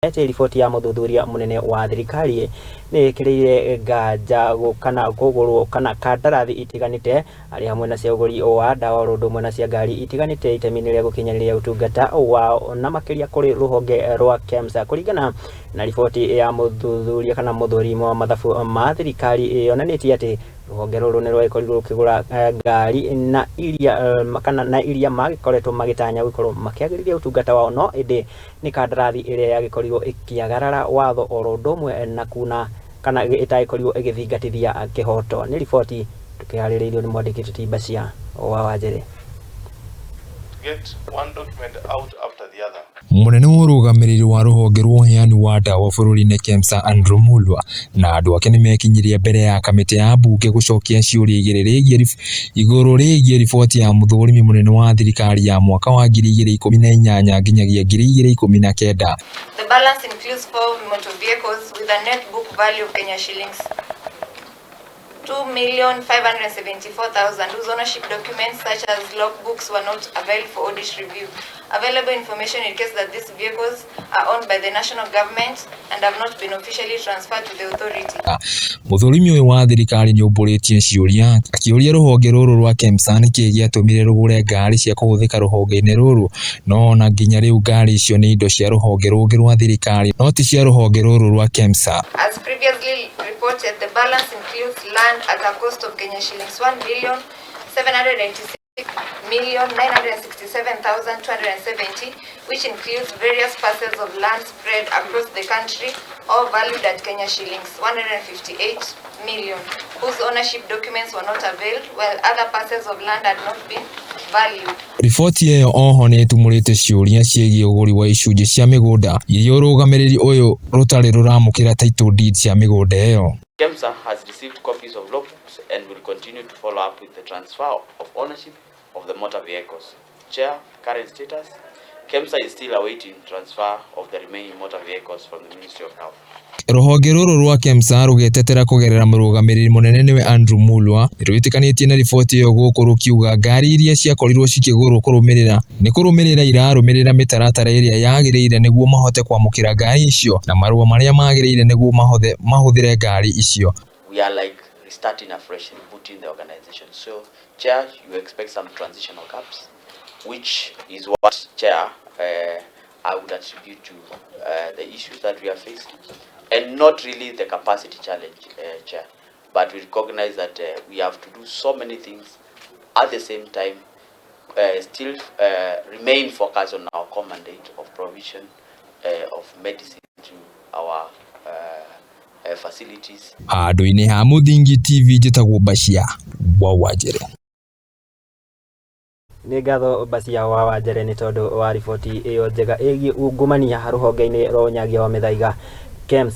Riboti ya muthuthuria munene wa thirikari ni kirire ngaja kana kugurwo kana kandarathi itiganite ari hamwe na cia uguri wa dawa rundu mwe na cia ngari itiganite itemi-ini ria gukinyaniria utungata wao na makiria kuri ruhonge rwa Kemsa kuringana na riboti ya muthuthuria kana muthurimo wa mathabu ma thirikari yonanitie ati ruhonge ruru ni rwaikorirwo rukigura ngari na iria kana na iria magikoretwo magitanya gukorwo makiagiriria utungata wao no indi ni kandarathi iria yagikorirwo ikiagarara watho orondo mwe na kuna kana itaikorirwo igithingatithia kihoto. Ni riboti tukihaririirio ni mwandiki Tibacia wa Wajere. Get one document out after the other. Munene wa urugamiriri wa Ruhonge rwa kuheana wa dawa bururi-ini Kemsa Marua na andu ake nimekinyirie mbere ya kamiti ya bunge gucokia ciuria iguru rigie riboti ya muthurimi munene wa thirikari ya mwaka wa 2018 nginyagia 2019. The balance includes 4 motor vehicles with a net book value of Kenya shillings 2,574,000 whose ownership documents such as logbooks were not available for audit review. Available information indicates that these vehicles are owned by the national government and have not been officially transferred to the authority. Muthurimi uyu wa thirikari ni uburitie ciuria akiuria ruhonge ruru rwa Kemsa ni ki giatumire rugure ngari cia kuhuthika ruhonge-ini ruru no na nginya riu ngari icio ni indo cia ruhonge rungi rwa thirikari no ti cia ruhonge ruru rwa Kemsa. As previously reported, the balance includes land at a cost of Kenya shillings 1,786,967,270, which includes various parcels of land spread across the country, all valued at Kenya shillings 158 million, whose ownership documents were not availed, while other parcels of land had not been valued. Riboti iyo oho ni itumurite ciuria ciegie uguri wa icunji cia migunda iria urugamiriri uyu rutari ruramukira title deed cia migunda iyo. Kemsa has received copies of logbooks and will continue to follow up with the transfer of ownership of the motor vehicles. Chair, current status, Kemsa is still awaiting transfer of the remaining motor vehicles from the Ministry of Health. Ruhonge ruru rwa Kemsa rugetetera kugerera murugamiriri munene niwe Marua rwitikanĩtie na riboti iyo guku rukiuga ngari iria ciakorirwo cikigurwo kurumirira irarumirira mitaratara iria yagiriire niguo mahote kwamukira ngari icio na marua maria magiriire niguo mahuthire ngari icio. We are like restarting afresh, rebooting the organization. So, Chair, you expect some transitional gaps, which is what, Chair, I would attribute to the issues that we are facing, and not really the capacity challenge, Chair, but we recognize that we have to do so many things at the same time, still remain focused on our core mandate of provision of medicine to our facilities. Handũ-inĩ ha Mũthingi TV njĩtagwo Bacia wa Wajere. Ni ngatho Bacia wa Wajere ni tondu wa riboti iyo njega ĩgiĩ ungumania ruhonge-ini rwa unyagia wa mithaiga Kemsa.